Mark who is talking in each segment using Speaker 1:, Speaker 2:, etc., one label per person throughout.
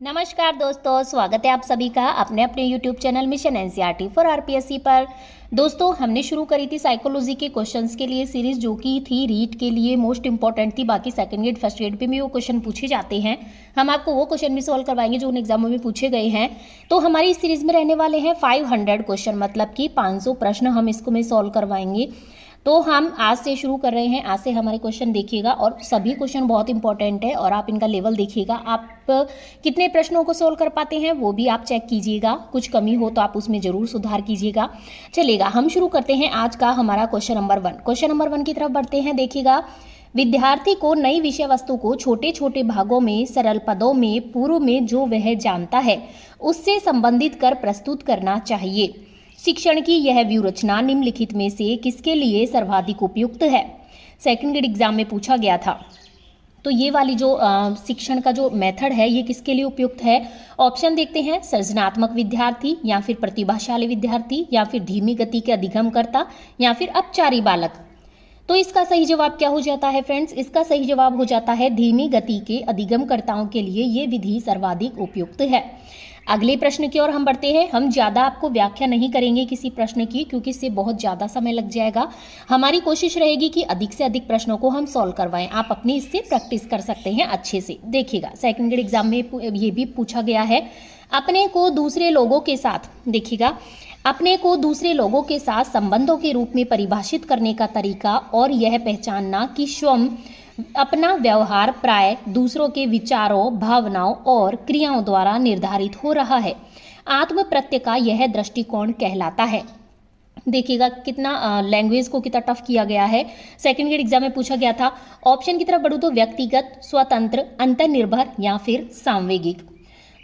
Speaker 1: नमस्कार दोस्तों, स्वागत है आप सभी का अपने अपने YouTube channel mission NCERT for RPSC पर। दोस्तों, हमने शुरू करी थी साइकोलॉजी के क्वेश्चंस के लिए सीरीज, जो कि थी रीट के लिए मोस्ट इंपॉर्टेंट थी। बाकी second grade first grade pay भी वो क्वेश्चन पूछे जाते हैं। हम आपको वो क्वेश्चन भी सॉल्व करवाएंगे जो उन एग्जामों में पूछे गए हैं। तो हमारी इस सीरीज में रहने वाले हैं 500 क्वेश्चन, मतलब कि 500 प्रश्न हम इसको में सॉल्व करवाएंगे। तो हम आज से शुरू कर रहे हैं। आज से हमारे क्वेश्चन देखिएगा और सभी क्वेश्चन बहुत इंपॉर्टेंट है और आप इनका लेवल देखिएगा। आप कितने प्रश्नों को सोल्व कर पाते हैं वो भी आप चेक कीजिएगा। कुछ कमी हो तो आप उसमें जरूर सुधार कीजिएगा। चलेगा, हम शुरू करते हैं आज का हमारा क्वेश्चन नंबर 1। क्वेश्चन नंबर 1 की तरफ बढ़ते हैं। देखिएगा, विद्यार्थी को नई विषय वस्तु को छोटे छोटे भागों में सरल पदों में पूर्व में जो वह जानता है उससे संबंधित कर प्रस्तुत करना चाहिए। शिक्षण की यह व्यूहरचना निम्नलिखित में से किसके लिए सर्वाधिक उपयुक्त है? सेकंड ग्रेड एग्जाम में पूछा गया था। तो ये वाली जो शिक्षण का जो मेथड है ये किसके लिए उपयुक्त है? ऑप्शन देखते हैं। सृजनात्मक विद्यार्थी, या फिर प्रतिभाशाली विद्यार्थी, या फिर धीमी गति के अधिगमकर्ता, या फिर अपचारी बालक। तो इसका सही जवाब क्या हो जाता है फ्रेंड्स? इसका सही जवाब हो जाता है धीमी गति के अधिगमकर्ताओं के लिए ये विधि सर्वाधिक उपयुक्त है। अगले प्रश्न की ओर हम बढ़ते हैं। हम ज़्यादा आपको व्याख्या नहीं करेंगे किसी प्रश्न की, क्योंकि इससे बहुत ज़्यादा समय लग जाएगा। हमारी कोशिश रहेगी कि अधिक से अधिक प्रश्नों को हम सॉल्व करवाएं। आप अपनी इससे प्रैक्टिस कर सकते हैं अच्छे से। देखिएगा, सेकंड ग्रेड एग्जाम में ये भी पूछा गया है। अपने को दूसरे लोगों के साथ, देखिएगा, अपने को दूसरे लोगों के साथ संबंधों के रूप में परिभाषित करने का तरीका और यह पहचानना कि स्वयं अपना व्यवहार प्राय दूसरों के विचारों, भावनाओं और क्रियाओं द्वारा निर्धारित हो रहा है, आत्म प्रत्यय का यह दृष्टिकोण कहलाता है। देखिएगा कितना लैंग्वेज को कितना टफ किया गया है। सेकंड ग्रेड एग्जाम में पूछा गया था। ऑप्शन की तरफ बढ़ूँ तो व्यक्तिगत, स्वतंत्र, अंतर्निर्भर, या फिर सांवेगिक।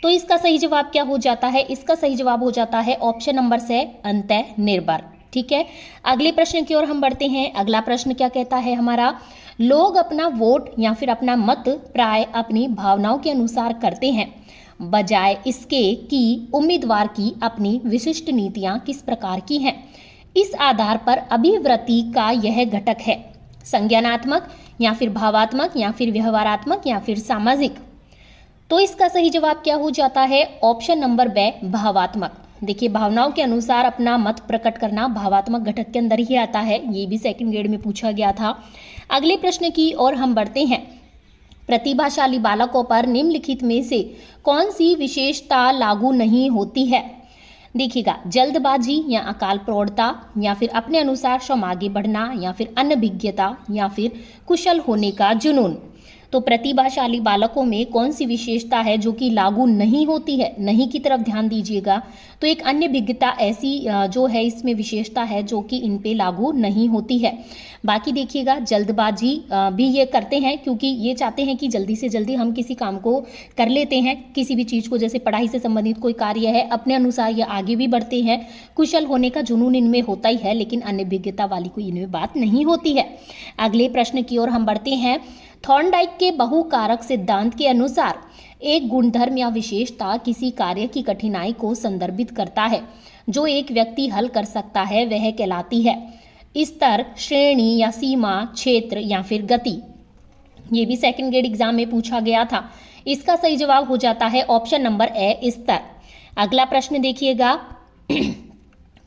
Speaker 1: तो इसका सही जवाब क्या हो जाता है? इसका सही जवाब हो जाता है ऑप्शन नंबर से अंतर्निर्भर। ठीक है, अगले प्रश्न की ओर हम बढ़ते हैं। अगला प्रश्न क्या कहता है हमारा? लोग अपना वोट या फिर अपना मत प्राय अपनी भावनाओं के अनुसार करते हैं, बजाय इसके कि उम्मीदवार की अपनी विशिष्ट नीतियां किस प्रकार की हैं। इस आधार पर अभिवृत्ति का यह घटक है संज्ञानात्मक, या फिर भावात्मक, या फिर व्यवहारात्मक, या फिर सामाजिक। तो इसका सही जवाब क्या हो जाता है? ऑप्शन नंबर बे, भावात्मक। देखिए, भावनाओं के अनुसार अपना मत प्रकट करना भावात्मक घटक के अंदर ही आता है। ये भी सेकंड ग्रेड में पूछा गया था। अगले प्रश्न की ओर हम बढ़ते हैं। प्रतिभाशाली बालकों पर निम्नलिखित में से कौन सी विशेषता लागू नहीं होती है? देखिएगा, जल्दबाजी या अकाल प्रौढ़ता, या फिर अपने अनुसार स्वयं आगे बढ़ना, या फिर अनभिज्ञता, या फिर कुशल होने का जुनून। तो प्रतिभाशाली बालकों में कौन सी विशेषता है जो कि लागू नहीं होती है? नहीं की तरफ ध्यान दीजिएगा। तो एक अन्य विज्ञता ऐसी जो है इसमें विशेषता है जो कि इन पे लागू नहीं होती है। बाकी देखिएगा, जल्दबाजी भी ये करते हैं क्योंकि ये चाहते हैं कि जल्दी से जल्दी हम किसी काम को कर लेते हैं, किसी भी चीज़ को, जैसे पढ़ाई से संबंधित कोई कार्य है, अपने अनुसार ये आगे भी बढ़ते हैं। कुशल होने का जुनून इनमें होता ही है, लेकिन अन्य विज्ञता वाली कोई इनमें बात नहीं होती है। अगले प्रश्न की ओर हम बढ़ते हैं। थॉर्नडाइक के बहुकारक सिद्धांत के अनुसार एक गुणधर्म या विशेषता किसी कार्य की कठिनाई को संदर्भित करता है जो एक व्यक्ति हल कर सकता है, वह कहलाती है स्तर, श्रेणी या सीमा, क्षेत्र, या फिर गति। ये भी सेकंड ग्रेड एग्जाम में पूछा गया था। इसका सही जवाब हो जाता है ऑप्शन नंबर ए, स्तर। अगला प्रश्न देखिएगा।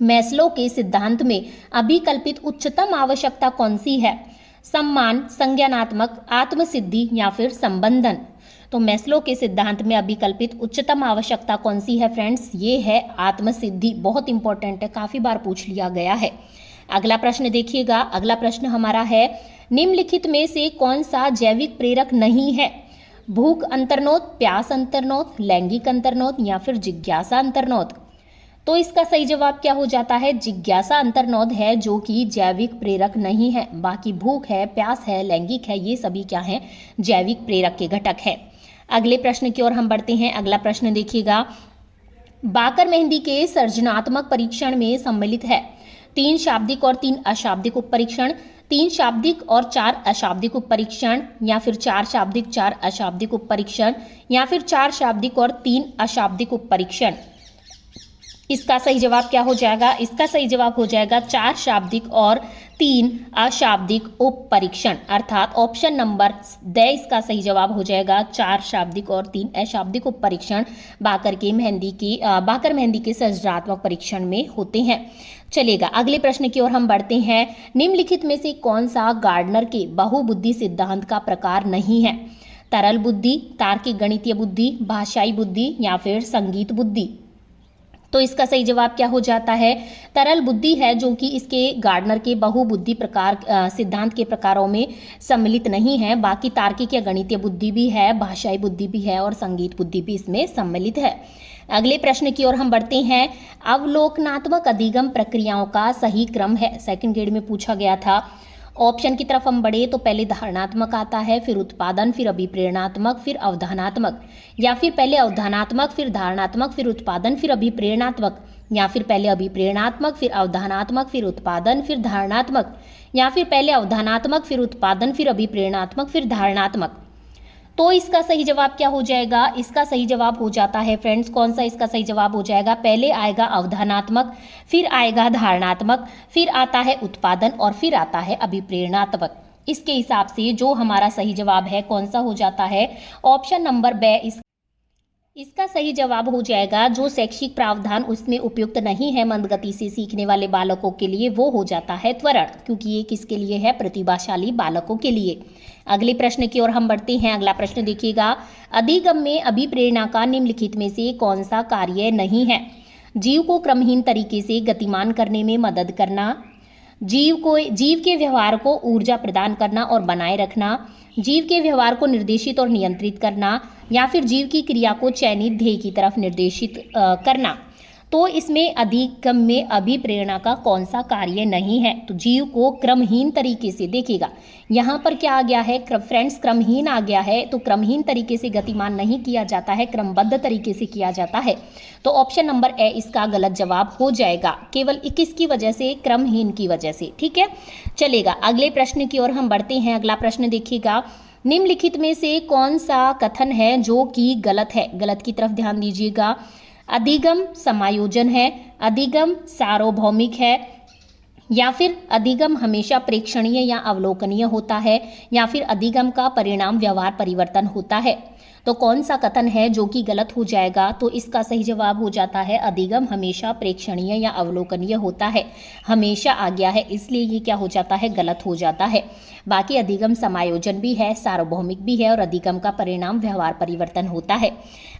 Speaker 1: मैस्लो के सिद्धांत में अभिकल्पित उच्चतम आवश्यकता कौन सी है? सम्मान, संज्ञानात्मक, आत्मसिद्धि, या फिर संबंधन। तो मैस्लो के सिद्धांत में अभिकल्पित उच्चतम आवश्यकता कौन सी है फ्रेंड्स? ये है आत्मसिद्धि। बहुत इंपॉर्टेंट है, काफी बार पूछ लिया गया है। अगला प्रश्न देखिएगा। अगला प्रश्न हमारा है, निम्नलिखित में से कौन सा जैविक प्रेरक नहीं है? भूख अंतर्नोद, प्यास अंतर्नोद, लैंगिक अंतर्नोद, या फिर जिज्ञासा अंतर्नोद। तो इसका सही जवाब क्या हो जाता है? जिज्ञासा अंतर्नोद है जो कि जैविक प्रेरक नहीं है। बाकी भूख है, प्यास है, लैंगिक है, ये सभी क्या है? जैविक प्रेरक के घटक है। अगले प्रश्न की ओर हम बढ़ते हैं। अगला प्रश्न देखिएगा। बाकर मेहंदी के सर्जनात्मक परीक्षण में सम्मिलित है 3 शाब्दिक और 3 अशाब्दिक उप परीक्षण, 3 शाब्दिक और 4 अशाब्दिक उप परीक्षण, या फिर 4 शाब्दिक 4 अशाब्दिक उप परीक्षण, या फिर 4 शाब्दिक और 3 अशाब्दिक उप परीक्षण। इसका सही जवाब क्या हो जाएगा? इसका सही जवाब हो जाएगा 4 शाब्दिक और 3 अशाब्दिक उप परीक्षण, अर्थात ऑप्शन नंबर द इसका सही जवाब हो जाएगा 4 शाब्दिक और 3 अशाब्दिक उप परीक्षण बाकर मेहंदी के सृजनात्मक परीक्षण में होते हैं। चलेगा, अगले प्रश्न की ओर हम बढ़ते हैं। निम्नलिखित में से कौन सा गार्डनर के बहुबुद्धि सिद्धांत का प्रकार नहीं है? तरल बुद्धि, तार्किक गणितीय बुद्धि, भाषाई बुद्धि या फिर संगीत बुद्धि? तो इसका सही जवाब क्या हो जाता है? तरल बुद्धि है, जो कि इसके गार्डनर के बहुबुद्धि प्रकार सिद्धांत के प्रकारों में सम्मिलित नहीं है। बाकी तार्किक या गणितीय बुद्धि भी है, भाषाई बुद्धि भी है और संगीत बुद्धि भी इसमें सम्मिलित है। अगले प्रश्न की ओर हम बढ़ते हैं। अवलोकनात्मक अधिगम प्रक्रियाओं का सही क्रम है, सेकंड ग्रेड में पूछा गया था। ऑप्शन की तरफ हम बढ़े तो पहले धारणात्मक आता है, फिर उत्पादन, फिर अभिप्रेरणात्मक, फिर अवधानात्मक, या फिर पहले अवधानात्मक फिर धारणात्मक फिर उत्पादन फिर अभिप्रेरणात्मक, या फिर पहले अभिप्रेरणात्मक फिर अवधानात्मक फिर उत्पादन फिर धारणात्मक, या फिर पहले अवधानात्मक फिर उत्पादन फिर अभिप्रेरणात्मक फिर धारणात्मक? तो इसका सही जवाब क्या हो जाएगा? इसका सही जवाब हो जाता है फ्रेंड्स, कौन सा इसका सही जवाब हो जाएगा? पहले आएगा अवधानात्मक, फिर आएगा धारणात्मक, फिर आता है उत्पादन और फिर आता है अभिप्रेरणात्मक। इसके हिसाब से जो हमारा सही जवाब है कौन सा हो जाता है? ऑप्शन नंबर ब इसका सही जवाब हो जाएगा। जो शैक्षिक प्रावधान उसमें उपयुक्त नहीं है मंदगति से सीखने वाले बालकों के लिए, वो हो जाता है त्वरण, क्योंकि ये किसके लिए है? प्रतिभाशाली बालकों के लिए। अगले प्रश्न की ओर हम बढ़ते हैं। अगला प्रश्न देखिएगा। अधिगम में अभिप्रेरणा का निम्नलिखित में से कौन सा कार्य नहीं है? जीव को क्रमहीन तरीके से गतिमान करने में मदद करना, जीव के व्यवहार को ऊर्जा प्रदान करना और बनाए रखना, जीव के व्यवहार को निर्देशित और नियंत्रित करना, या फिर जीव की क्रिया को चयनित ध्येय की तरफ निर्देशित करना। तो इसमें अधिगम में अभिप्रेरणा का कौन सा कार्य नहीं है? तो जीव को क्रमहीन तरीके से, देखिएगा यहाँ पर क्या आ गया है फ्रेंड्स, क्रमहीन आ गया है। तो क्रमहीन तरीके से गतिमान नहीं किया जाता है, क्रमबद्ध तरीके से किया जाता है। तो ऑप्शन नंबर ए इसका गलत जवाब हो जाएगा, केवल 21 की वजह से, क्रमहीन की वजह से। ठीक है, चलेगा, अगले प्रश्न की ओर हम बढ़ते हैं। अगला प्रश्न देखिएगा। निम्नलिखित में से कौन सा कथन है जो कि गलत है? गलत की तरफ ध्यान दीजिएगा। अधिगम समायोजन है, अधिगम सार्वभौमिक है, या फिर अधिगम हमेशा प्रेक्षणीय या अवलोकनीय होता है, या फिर अधिगम का परिणाम व्यवहार परिवर्तन होता है। तो कौन सा कथन है जो कि गलत हो जाएगा? तो इसका सही जवाब हो जाता है अधिगम हमेशा प्रेक्षणीय या अवलोकनीय होता है। हमेशा आ गया है, इसलिए ये क्या हो जाता है? गलत हो जाता है। बाकी अधिगम समायोजन भी है, सार्वभौमिक भी है और अधिगम का परिणाम व्यवहार परिवर्तन होता है।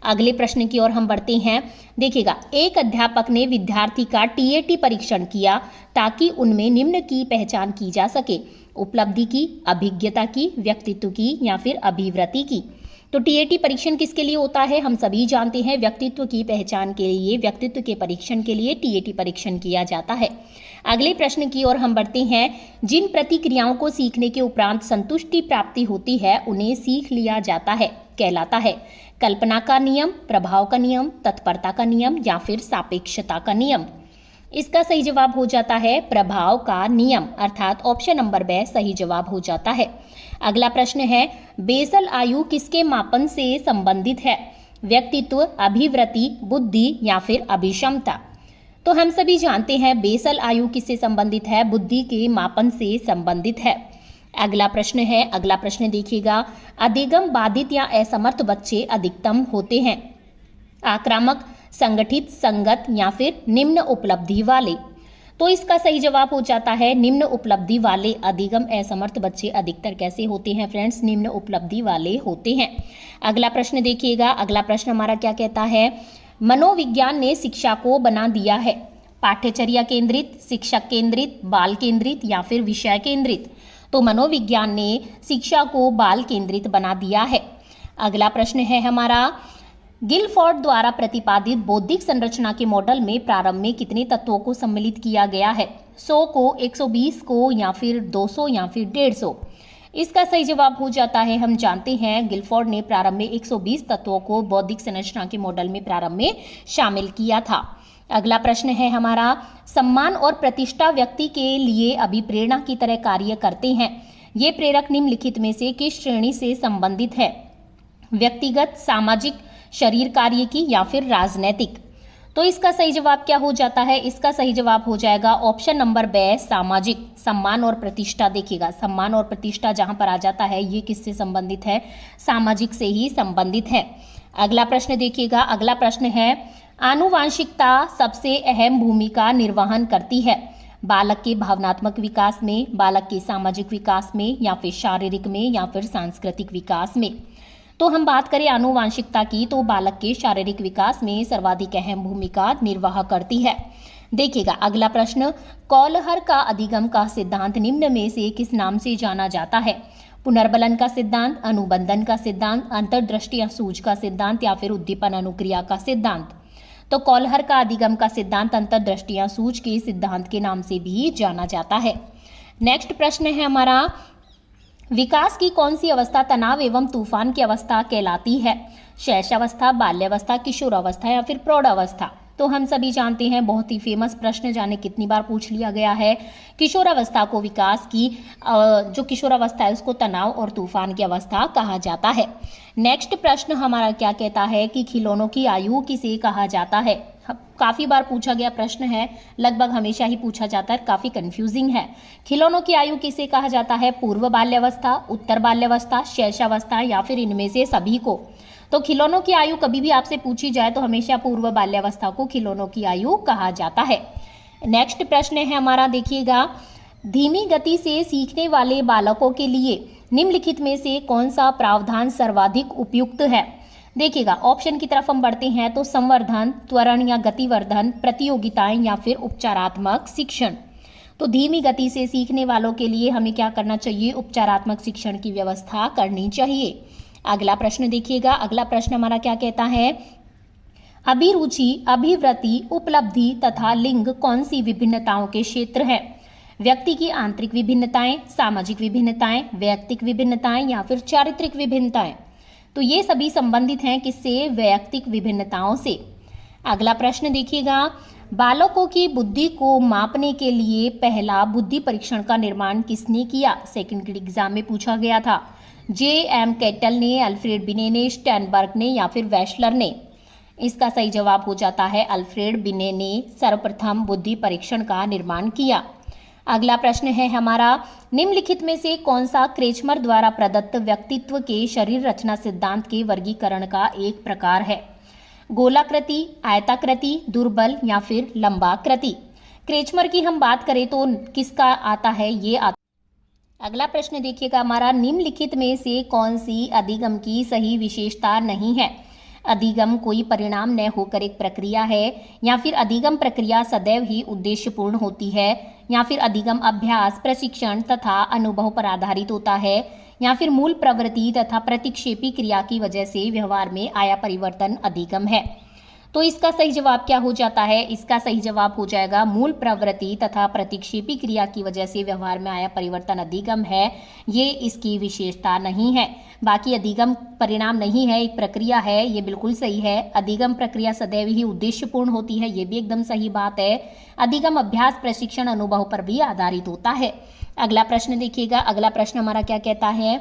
Speaker 1: अगले प्रश्न की ओर हम बढ़ते हैं। देखिएगा, एक अध्यापक ने विद्यार्थी का TAT परीक्षण किया ताकि उनमें निम्न की पहचान की जा सके: उपलब्धि की, अभिज्ञता की, व्यक्तित्व की या फिर अभिवृत्ति की। तो TAT परीक्षण किसके लिए होता है? हम सभी जानते हैं, व्यक्तित्व की पहचान के लिए, व्यक्तित्व के परीक्षण के लिए TAT परीक्षण किया जाता है। अगले प्रश्न की ओर हम बढ़ते हैं। जिन प्रतिक्रियाओं को सीखने के उपरांत संतुष्टि प्राप्ति होती है उन्हें सीख लिया जाता है, कहलाता है कल्पना का नियम, प्रभाव का नियम, तत्परता का नियम या फिर सापेक्षता का नियम। इसका सही जवाब हो जाता है प्रभाव का नियम, अर्थात ऑप्शन नंबर ब सही जवाब हो जाता है। अगला प्रश्न है, बेसल आयु किसके मापन से संबंधित है? व्यक्तित्व, अभिवृत्ति, बुद्धि या फिर अभिक्षमता। तो हम सभी जानते हैं बेसल आयु किससे संबंधित है? बुद्धि के मापन से संबंधित है। अगला प्रश्न है, अगला प्रश्न देखिएगा। अधिगम बाधित या असमर्थ बच्चे अधिकतम होते हैं: आक्रामक, संगठित, संगत या फिर निम्न उपलब्धि वाले। तो इसका सही जवाब हो जाता है निम्न उपलब्धि वाले। अधिगम असमर्थ बच्चे अधिकतर कैसे होते हैं फ्रेंड्स? निम्न उपलब्धि वाले होते हैं। अगला प्रश्न देखिएगा। अगला प्रश्न हमारा क्या कहता है? मनोविज्ञान ने शिक्षा को बना दिया है पाठ्यचर्या केंद्रित, शिक्षक केंद्रित, बाल केंद्रित या फिर विषय केंद्रित। तो मनोविज्ञान ने शिक्षा को बाल केंद्रित बना दिया है। अगला प्रश्न है हमारा, गिलफोर्ड द्वारा प्रतिपादित बौद्धिक संरचना के मॉडल में प्रारंभ में कितने तत्वों को सम्मिलित किया गया है? 100 को, 120 को या फिर 200 या फिर 150? इसका सही जवाब हो जाता है, हम जानते हैं गिलफोर्ड ने प्रारंभ में 120 तत्वों को बौद्धिक संरचना के मॉडल में प्रारंभ में शामिल किया था। अगला प्रश्न है हमारा, सम्मान और प्रतिष्ठा व्यक्ति के लिए अभिप्रेरणा की तरह कार्य करते हैं। ये प्रेरक निम्नलिखित में से किस श्रेणी से संबंधित है? व्यक्तिगत, सामाजिक, शरीर कार्य की या फिर राजनैतिक? तो इसका सही जवाब क्या हो जाता है? इसका सही जवाब हो जाएगा ऑप्शन नंबर बे, सामाजिक। सम्मान और प्रतिष्ठा, देखिएगा सम्मान और प्रतिष्ठा जहां पर आ जाता है ये किससे संबंधित है? सामाजिक से ही संबंधित है। अगला प्रश्न देखिएगा, अगला प्रश्न है आनुवांशिकता सबसे अहम भूमिका निर्वहन करती है बालक के भावनात्मक विकास में, बालक के सामाजिक विकास में, या फिर शारीरिक में, या फिर सांस्कृतिक विकास में। तो हम बात करें आनुवांशिकता की तो बालक के शारीरिक विकास में सर्वाधिक अहम भूमिका निर्वाह करती है। देखिएगा अगला प्रश्न, कौलहर का अधिगम का सिद्धांत निम्न में से किस नाम से जाना जाता है? पुनर्बलन का सिद्धांत, अनुबंधन का सिद्धांत, अंतर्दृष्टि या सूझ का सिद्धांत, या फिर उद्दीपन अनुक्रिया का सिद्धांत। तो कौलहर का अधिगम का सिद्धांत अंतर्दृष्टि या सूझ के सिद्धांत के नाम से भी जाना जाता है। नेक्स्ट प्रश्न है हमारा, विकास की कौन सी अवस्था तनाव एवं तूफान की अवस्था कहलाती है? शैशवावस्था, बाल्यावस्था, किशोरावस्था, या फिर प्रौढ़ावस्था। तो हम सभी जानते हैं, बहुत ही फेमस प्रश्न, जाने कितनी बार पूछ लिया गया है। किशोरावस्था को विकास की जो किशोरावस्था है उसको तनाव और तूफान की अवस्था कहा जाता है। नेक्स्ट प्रश्न हमारा क्या कहता है कि खिलौनों की आयु किसे कहा जाता है? काफी बार पूछा गया प्रश्न है, लगभग हमेशा ही पूछा जाता है, काफी कंफ्यूजिंग है। खिलौनों की आयु किसे कहा जाता है? पूर्व बाल्यावस्था, उत्तर बाल्यावस्था, शैशवावस्था, या फिर इनमें से सभी को। तो खिलौनों की आयु कभी भी आपसे पूछी जाए तो हमेशा पूर्व बाल्यावस्था को खिलौनों की आयु कहा जाता है। नेक्स्ट प्रश्न है हमारा, देखिएगा धीमी गति से सीखने वाले बालकों के लिए निम्नलिखित में से कौन सा प्रावधान सर्वाधिक उपयुक्त है? देखिएगा ऑप्शन की तरफ हम बढ़ते हैं तो संवर्धन, त्वरण या गतिवर्धन, प्रतियोगिताएं, या फिर उपचारात्मक शिक्षण। तो धीमी गति से सीखने वालों के लिए हमें क्या करना चाहिए? उपचारात्मक शिक्षण की व्यवस्था करनी चाहिए। अगला प्रश्न देखिएगा, अगला प्रश्न हमारा क्या कहता है, अभिरुचि, अभिवृत्ति, उपलब्धि तथा लिंग कौन सी विभिन्नताओं के क्षेत्र हैं? व्यक्ति की आंतरिक विभिन्नताएं, सामाजिक विभिन्नताएं, वैयक्तिक विभिन्नताएं, या फिर चारित्रिक विभिन्नताएं। तो ये सभी संबंधित हैं किससे? वैयक्तिक विभिन्नताओं से। अगला प्रश्न देखिएगा, बालकों की बुद्धि को मापने के लिए पहला बुद्धि परीक्षण का निर्माण किसने किया? सेकंड ग्रेड एग्जाम में पूछा गया था। J.M. कैटल ने, अल्फ्रेड बिने ने, स्टैनबर्ग ने, या फिर वेशलर ने। इसका सही जवाब हो जाता है अल्फ्रेड बिने ने सर्वप्रथम बुद्धि परीक्षण का निर्माण किया। अगला प्रश्न है हमारा, निम्नलिखित में से कौन सा क्रेचमर द्वारा प्रदत्त व्यक्तित्व के शरीर रचना सिद्धांत के वर्गीकरण का एक प्रकार है? गोलाकृति, आयताकृति, दुर्बल, या फिर लंबाकृति। क्रेचमर की हम बात करें तो किसका आता है? ये आता। अगला प्रश्न देखिएगा हमारा, निम्नलिखित में से कौन सी अधिगम की सही विशेषता नहीं है? अधिगम कोई परिणाम न होकर एक प्रक्रिया है, या फिर अधिगम प्रक्रिया सदैव ही उद्देश्यपूर्ण होती है, या फिर अधिगम अभ्यास, प्रशिक्षण तथा अनुभव पर आधारित होता है, या फिर मूल प्रवृत्ति तथा प्रतिक्षेपी क्रिया की वजह से व्यवहार में आया परिवर्तन अधिगम है। तो इसका सही जवाब क्या हो जाता है? इसका सही जवाब हो जाएगा मूल प्रवृत्ति तथा प्रतिक्षेपी क्रिया की वजह से व्यवहार में आया परिवर्तन अधिगम है। ये इसकी विशेषता नहीं है। बाकी अधिगम परिणाम नहीं है, एक प्रक्रिया है, ये बिल्कुल सही है। अधिगम प्रक्रिया सदैव ही उद्देश्यपूर्ण होती है, ये भी एकदम सही बात है। अधिगम अभ्यास, प्रशिक्षण, अनुभव पर भी आधारित होता है। अगला प्रश्न देखिएगा, अगला प्रश्न हमारा क्या कहता है,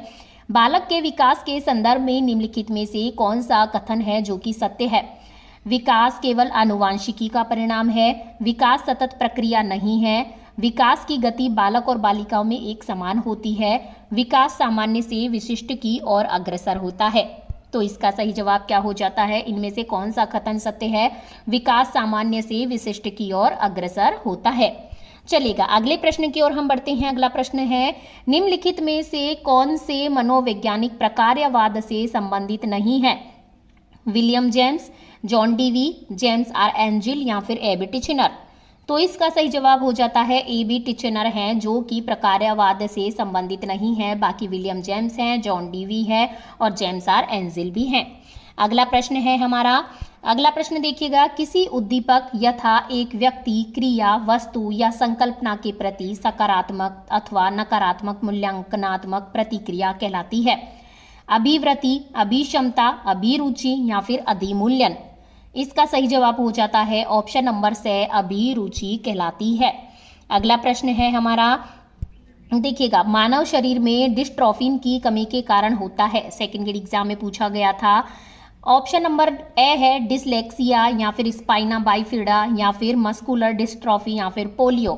Speaker 1: बालक के विकास के संदर्भ में निम्नलिखित में से कौन सा कथन है जो कि सत्य है? विकास केवल आनुवांशिकी का परिणाम है, विकास सतत प्रक्रिया नहीं है, विकास की गति बालक और बालिकाओं में एक समान होती है, विकास सामान्य से विशिष्ट की ओर अग्रसर होता है। तो इसका सही जवाब क्या हो जाता है? इनमें से कौन सा कथन सत्य है? विकास सामान्य से विशिष्ट की ओर अग्रसर होता है। चलेगा, अगले प्रश्न की ओर हम बढ़ते हैं। अगला प्रश्न है, निम्नलिखित में से कौन से मनोवैज्ञानिक प्रकार्यवाद से संबंधित नहीं है? William James, John Dewey, James R Angell, या फिर एबी टिचनर। तो इसका सही जवाब हो जाता है एबी टिचनर हैं, जो कि प्रकार्यवाद से संबंधित नहीं है। बाकी विलियम जेम्स हैं, जॉन डीवी है, और जेम्स आर एंजिल भी हैं। अगला प्रश्न है हमारा, अगला प्रश्न देखिएगा, किसी उद्दीपक यथा एक व्यक्ति, क्रिया, वस्तु या संकल्पना के प्रति सकारात्मक अथवा नकारात्मक मूल्यांकनात्मक प्रतिक्रिया कहलाती है? अभिवृत्ति, अभिक्षमता, अभिरुचि, या फिर अधिमूल्यन। इसका सही जवाब हो जाता है ऑप्शन नंबर से अभिरुचि कहलाती है। अगला प्रश्न है हमारा, देखिएगा, मानव शरीर में डिस्ट्रोफिन की कमी के कारण होता है। सेकंड ग्रेड एग्जाम में पूछा गया था। ऑप्शन नंबर ए है डिसलेक्सिया, या फिर स्पाइना बाइफिडा, या फिर मस्कुलर डिस्ट्रॉफी, या फिर पोलियो।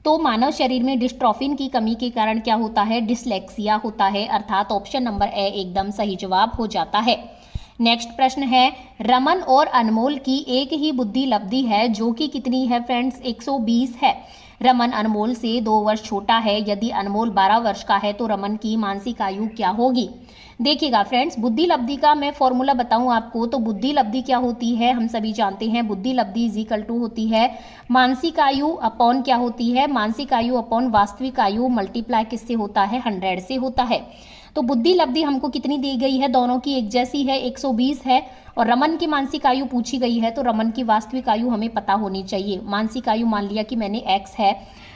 Speaker 1: तो मानव शरीर में डिस्ट्रोफिन की कमी के कारण क्या होता है? डिसलेक्सिया होता है, अर्थात ऑप्शन नंबर ए एकदम सही जवाब हो जाता है। नेक्स्ट प्रश्न है, रमन और अनमोल की एक ही बुद्धि लब्धि है जो कि कितनी है फ्रेंड्स? 120 है। रमन अनमोल से 2 वर्ष छोटा है। यदि अनमोल 12 वर्ष का है तो रमन की मानसिक आयु क्या होगी? देखिएगा फ्रेंड्स, बुद्धि लब्धि का मैं फॉर्मूला बताऊं आपको तो बुद्धि लब्धि क्या होती है, हम सभी जानते हैं। बुद्धि लब्धि इज इक्वल टू होती है मानसिक आयु अपॉन क्या होती है? मानसिक आयु अपॉन वास्तविक आयु मल्टीप्लाई किससे होता है? 100 से होता है। तो बुद्धि लब्धि हमको कितनी दी गई है? दोनों की एक जैसी है, 120 है। और रमन की मानसिक आयु पूछी गई है तो रमन की वास्तविक आयु हमें पता होनी चाहिए। मानसिक आयु मान लिया कि मैंने x है,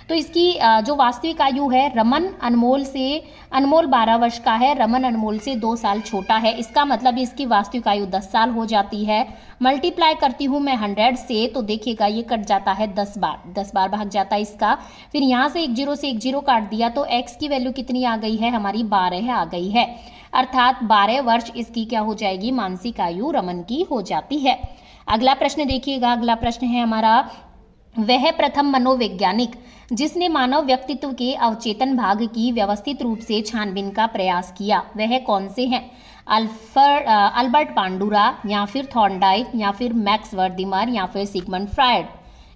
Speaker 1: तो इसकी जो वास्तविक आयु है, रमन अनमोल 12 वर्ष का है, रमन अनमोल से 2 साल छोटा है। इसका मतलब इसकी वास्तविक आयु 10 साल हो जाती है। मल्टीप्लाई करती हूँ मैं 100 से, तो देखिएगा ये कट जाता है 10 बार भाग जाता है इसका। फिर यहाँ से 1 0 से 1 0 काट दिया तो x की वैल्यू कितनी आ गई है? हमारी 12 आ गई है, अर्थात 12 वर्ष इसकी क्या हो जाएगी? मानसिक आयु रमन की हो जाती है। अगला प्रश्न देखिएगा, अगला प्रश्न है हमारा, वह प्रथम मनोवैज्ञानिक जिसने मानव व्यक्तित्व के अवचेतन भाग की व्यवस्थित रूप से छानबीन का प्रयास किया, वह कौन से हैं? अल्बर्ट बांडुरा, या फिर थॉर्नडाइक, या फिर मैक्स वर्दिमर, या फिर सिगमंड फ्रायड।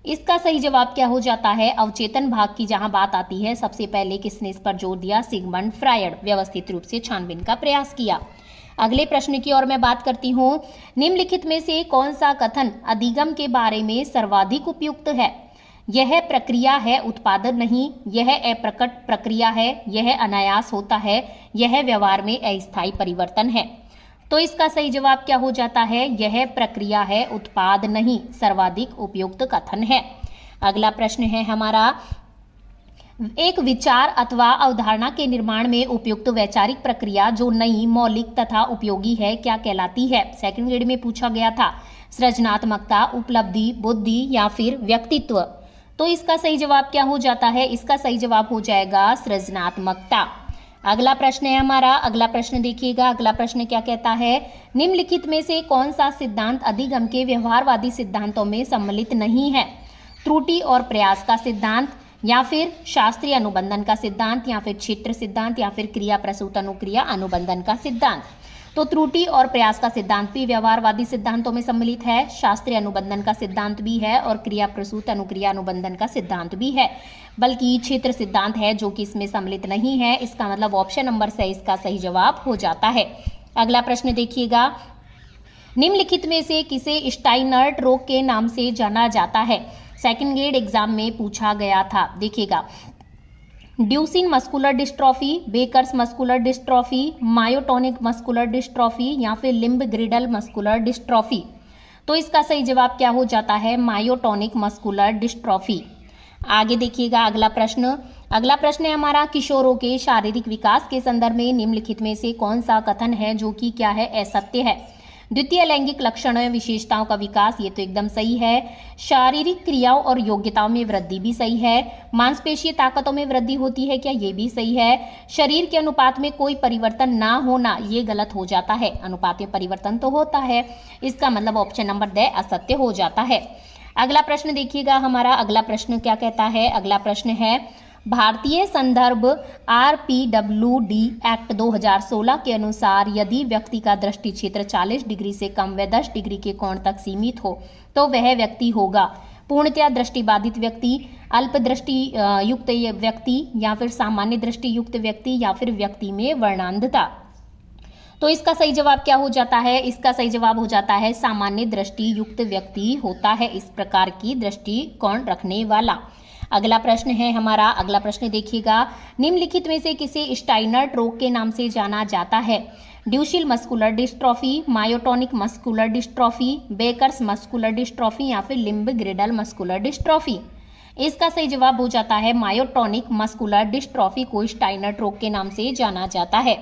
Speaker 1: इसका सही जवाब क्या हो जाता है? अवचेतन भाग की जहां बात आती है सबसे पहले किसने इस पर जोर दिया? सिगमंड फ्रायड, व्यवस्थित रूप से छानबीन का प्रयास किया। अगले प्रश्न की ओर मैं बात करती हूँ, निम्नलिखित में से कौन सा कथन अधिगम के बारे में सर्वाधिक उपयुक्त है? यह प्रक्रिया है, उत्पादन नहीं। यह अप्रकट प्रक्रिया है, यह अनायास होता है, यह व्यवहार में अस्थायी परिवर्तन है। तो इसका सही जवाब क्या हो जाता है? यह प्रक्रिया है, उत्पाद नहीं, सर्वाधिक उपयुक्त कथन है। अगला प्रश्न है हमारा, एक विचार अथवा अवधारणा के निर्माण में उपयुक्त वैचारिक प्रक्रिया जो नई, मौलिक तथा उपयोगी है क्या कहलाती है? सेकंड ग्रेड में पूछा गया था। सृजनात्मकता, उपलब्धि, बुद्धि, या फिर व्यक्तित्व। तो इसका सही जवाब क्या हो जाता है? इसका सही जवाब हो जाएगा सृजनात्मकता। अगला प्रश्न है हमारा, अगला प्रश्न देखिएगा, अगला प्रश्न क्या कहता है, निम्नलिखित में से कौन सा सिद्धांत अधिगम के व्यवहारवादी सिद्धांतों में सम्मिलित नहीं है? त्रुटि और प्रयास का सिद्धांत, या फिर शास्त्रीय अनुबंधन का सिद्धांत, या फिर क्षेत्र सिद्धांत, या फिर क्रिया प्रसूत अनुक्रिया अनुबंधन का सिद्धांत। तो त्रुटि और प्रयास का सिद्धांत भी व्यवहारवादी सिद्धांतों में सम्मिलित है, शास्त्रीय अनुबंधन का सिद्धांत भी है, और क्रिया प्रसूत अनुक्रिया अनुबंधन का सिद्धांत भी है। बल्कि क्षेत्र सिद्धांत है जो कि इसमें सम्मिलित नहीं है। इसका मतलब ऑप्शन नंबर से इसका सही जवाब हो जाता है। अगला प्रश्न देखिएगा, निम्नलिखित में से किसे स्टाइनर्ट रोग के नाम से जाना जाता है? सेकंड ग्रेड एग्जाम में पूछा गया था। देखिएगा, Duchenne muscular dystrophy, Becker's muscular dystrophy, myotonic muscular dystrophy, या फिर लिम्ब ग्रिडल मस्कुलर डिस्ट्रॉफी। तो इसका सही जवाब क्या हो जाता है? Myotonic muscular dystrophy. आगे देखिएगा, अगला प्रश्न है हमारा, किशोरों के शारीरिक विकास के संदर्भ में निम्नलिखित में से कौन सा कथन है जो कि क्या है? असत्य है? द्वितीय लैंगिक लक्षणों विशेषताओं का विकास, ये तो एकदम सही है। शारीरिक क्रियाओं और योग्यताओं में वृद्धि भी सही है। मांसपेशीय ताकतों में वृद्धि होती है क्या? ये भी सही है। शरीर के अनुपात में कोई परिवर्तन ना होना, ये गलत हो जाता है। अनुपात में परिवर्तन तो होता है, इसका मतलब ऑप्शन नंबर द असत्य हो जाता है। अगला प्रश्न देखिएगा हमारा, अगला प्रश्न क्या कहता है? अगला प्रश्न है, भारतीय संदर्भ RPWD एक्ट 2016 के अनुसार यदि व्यक्ति का दृष्टि क्षेत्र 40 डिग्री से कम व 10 डिग्री के कोण तक सीमित हो तो वह व्यक्ति होगा पूर्णतया दृष्टिबाधित व्यक्ति, अल्प दृष्टि युक्त व्यक्ति, या फिर सामान्य दृष्टि युक्त व्यक्ति, या फिर व्यक्ति में वर्णांधता। तो इसका सही जवाब क्या हो जाता है? इसका सही जवाब हो जाता है सामान्य दृष्टि युक्त व्यक्ति होता है इस प्रकार की दृष्टिकोण रखने वाला। अगला प्रश्न है हमारा, अगला प्रश्न देखिएगा, निम्नलिखित में से किसे स्टाइनर्ट रोग के नाम से जाना जाता है? Duchenne muscular dystrophy, myotonic muscular dystrophy, Becker's muscular dystrophy, या फिर लिम्ब ग्रिडल मस्कुलर डिस्ट्रॉफी। इसका सही जवाब हो जाता है मायोटोनिक मस्कुलर डिस्ट्रॉफी को स्टाइनर्ट रोग के नाम से जाना जाता है।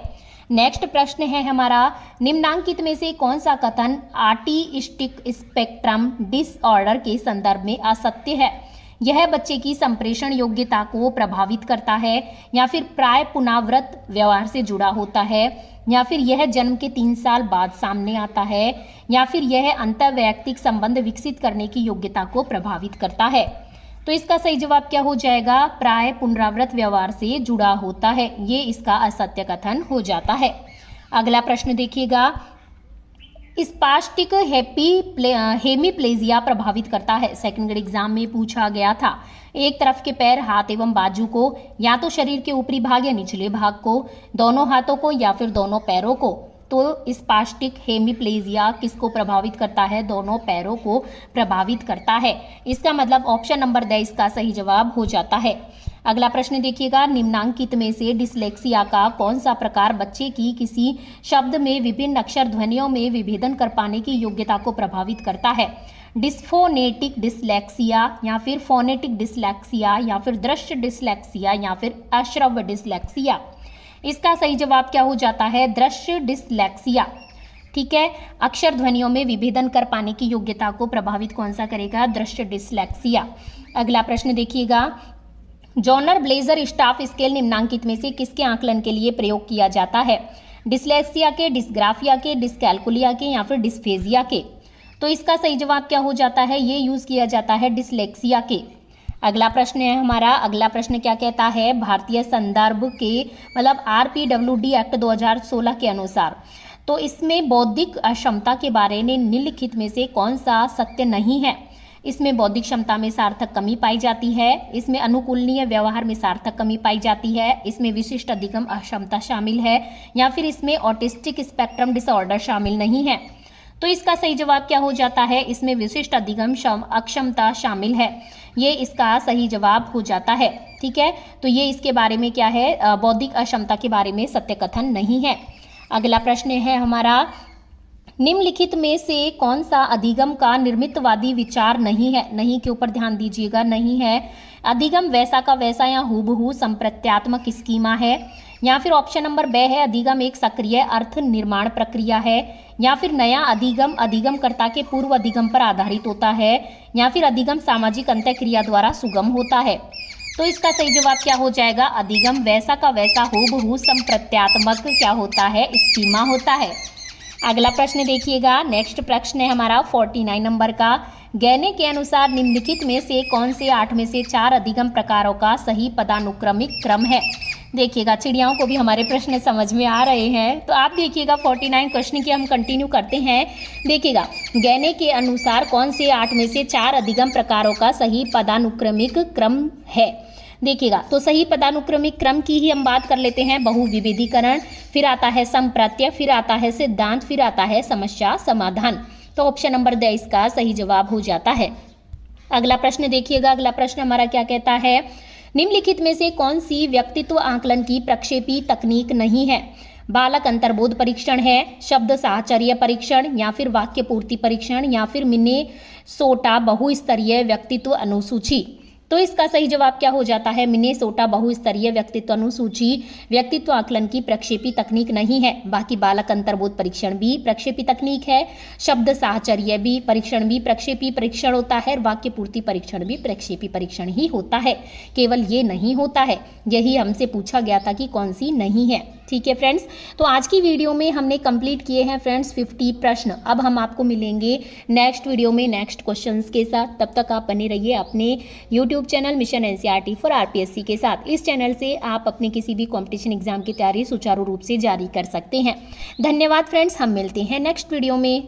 Speaker 1: नेक्स्ट प्रश्न है हमारा, निम्नांकित में से कौन सा कथन आर्टिस्टिक स्पेक्ट्रम डिसऑर्डर के संदर्भ में असत्य है? यह बच्चे की संप्रेषण योग्यता को प्रभावित करता है, या फिर प्राय पुनरावृत्त व्यवहार से जुड़ा होता है, या फिर यह जन्म के 3 साल बाद सामने आता है, या फिर यह अंतर्वैयक्तिक संबंध विकसित करने की योग्यता को प्रभावित करता है। तो इसका सही जवाब क्या हो जाएगा? प्राय पुनरावृत्त व्यवहार से जुड़ा होता है, ये इसका असत्य कथन हो जाता है। अगला प्रश्न देखिएगा, स्पास्टिक हेमीप्लेजिया प्रभावित करता है। सेकंड ग्रेड एग्जाम में पूछा गया था। एक तरफ के पैर, हाथ एवं बाजू को, या तो शरीर के ऊपरी भाग या निचले भाग को, दोनों हाथों को या फिर दोनों पैरों को। तो स्पास्टिक हेमीप्लेजिया किसको प्रभावित करता है? दोनों पैरों को प्रभावित करता है। इसका मतलब ऑप्शन नंबर द इसका सही जवाब हो जाता है। अगला प्रश्न देखिएगा, निम्नांकित में से डिसलेक्सिया का कौन सा प्रकार बच्चे की किसी शब्द में विभिन्न अक्षर ध्वनियों में विभेदन कर पाने की योग्यता को प्रभावित करता है? डिस्फोनेटिक डिसलेक्सिया, या फिर फोनेटिक डिसलेक्सिया, या फिर दृश्य डिसलेक्सिया, या फिर अश्रव्य डिसलेक्सिया। इसका सही जवाब क्या हो जाता है? दृश्य डिसलेक्सिया। ठीक है, अक्षर ध्वनियों में विभेदन कर पाने की योग्यता को प्रभावित कौन सा करेगा? दृश्य डिसलेक्सिया। अगला प्रश्न देखिएगा, जॉनर ब्लेजर स्टाफ स्केल निम्नांकित में से किसके आकलन के लिए प्रयोग किया जाता है? डिसलेक्सिया के, डिस्ग्राफिया के, डिस्कैल्कुलिया के, या फिर डिस्फेजिया के। तो इसका सही जवाब क्या हो जाता है? ये यूज किया जाता है डिसलेक्सिया के। अगला प्रश्न है हमारा, अगला प्रश्न क्या कहता है? भारतीय संदर्भ के मतलब RPWD एक्ट 2016 के अनुसार तो इसमें बौद्धिक अक्षमता के बारे में निम्नलिखित में से कौन सा सत्य नहीं है? इसमें बौद्धिक क्षमता में सार्थक कमी पाई जाती है, इसमें अनुकूलनीय व्यवहार में सार्थक कमी पाई जाती है, इसमें विशिष्ट अधिगम अक्षमता शामिल है, या फिर इसमें ऑटिस्टिक स्पेक्ट्रम डिसऑर्डर शामिल नहीं है। तो इसका सही जवाब क्या हो जाता है? इसमें विशिष्ट अधिगम अक्षमता शामिल है, ये इसका सही जवाब हो जाता है। ठीक है, तो ये इसके बारे में क्या है? बौद्धिक अक्षमता के बारे में सत्य कथन नहीं है। अगला प्रश्न है हमारा, निम्नलिखित में से कौन सा अधिगम का निर्मितवादी विचार नहीं है? नहीं के ऊपर ध्यान दीजिएगा, नहीं है। अधिगम वैसा का वैसा या हूबहू संप्रत्यात्मक स्कीमा है, या फिर ऑप्शन नंबर ब है अधिगम एक सक्रिय अर्थ निर्माण प्रक्रिया है, या फिर नया अधिगम अधिगमकर्ता के पूर्व अधिगम पर आधारित होता है, या फिर अधिगम सामाजिक अंतःक्रिया द्वारा सुगम होता है। तो इसका सही जवाब क्या हो जाएगा? अधिगम वैसा का वैसा हूबहू संप्रत्यात्मक क्या होता है? स्कीमा होता है। अगला प्रश्न देखिएगा, नेक्स्ट प्रश्न है हमारा 49 नंबर का, गैने के अनुसार निम्नलिखित में से कौन से 8 में से 4 अधिगम प्रकारों का सही पदानुक्रमिक क्रम है? देखिएगा, चिड़ियाओं को भी हमारे प्रश्न समझ में आ रहे हैं, तो आप देखिएगा 49 क्वेश्चन की हम कंटिन्यू करते हैं। देखिएगा, गैने के अनुसार कौन से 8 में से 4 अधिगम प्रकारों का सही पदानुक्रमिक क्रम है? देखिएगा, तो सही पदानुक्रमिक क्रम की ही हम बात कर लेते हैं। बहुविभेदीकरण, फिर आता है संप्रत्यय, फिर आता है सिद्धांत, फिर आता है समस्या समाधान। तो ऑप्शन नंबर द इसका सही जवाब हो जाता है। अगला प्रश्न देखिएगा, अगला प्रश्न हमारा क्या कहता है? निम्नलिखित में से कौन सी व्यक्तित्व आकलन की प्रक्षेपी तकनीक नहीं है? बालक अंतर्बोध परीक्षण है, शब्द साहचर्य परीक्षण, या फिर वाक्य पूर्ति परीक्षण, या फिर मिनेसोटा बहुस्तरीय व्यक्तित्व अनुसूची। तो इसका सही जवाब क्या हो जाता है? मिनेसोटा बहुस्तरीय व्यक्तित्व अनुसूची व्यक्तित्व आकलन की प्रक्षेपी तकनीक नहीं है। बाकी बालक अंतर्बोध परीक्षण भी प्रक्षेपी तकनीक है, शब्द साहचर्य भी परीक्षण भी प्रक्षेपी परीक्षण होता है, वाक्य पूर्ति परीक्षण भी प्रक्षेपी परीक्षण ही होता है। केवल ये नहीं होता है, यही हमसे पूछा गया था कि कौन सी नहीं है। ठीक है फ्रेंड्स, तो आज की वीडियो में हमने कंप्लीट किए हैं फ्रेंड्स 50 प्रश्न। अब हम आपको मिलेंगे नेक्स्ट वीडियो में नेक्स्ट क्वेश्चंस के साथ। तब तक आप बने रहिए अपने YouTube channel mission NCERT for RPSC के साथ। इस चैनल से आप अपने किसी भी कॉम्पिटिशन एग्जाम की तैयारी सुचारू रूप से जारी कर सकते हैं। धन्यवाद फ्रेंड्स, हम मिलते हैं नेक्स्ट वीडियो में।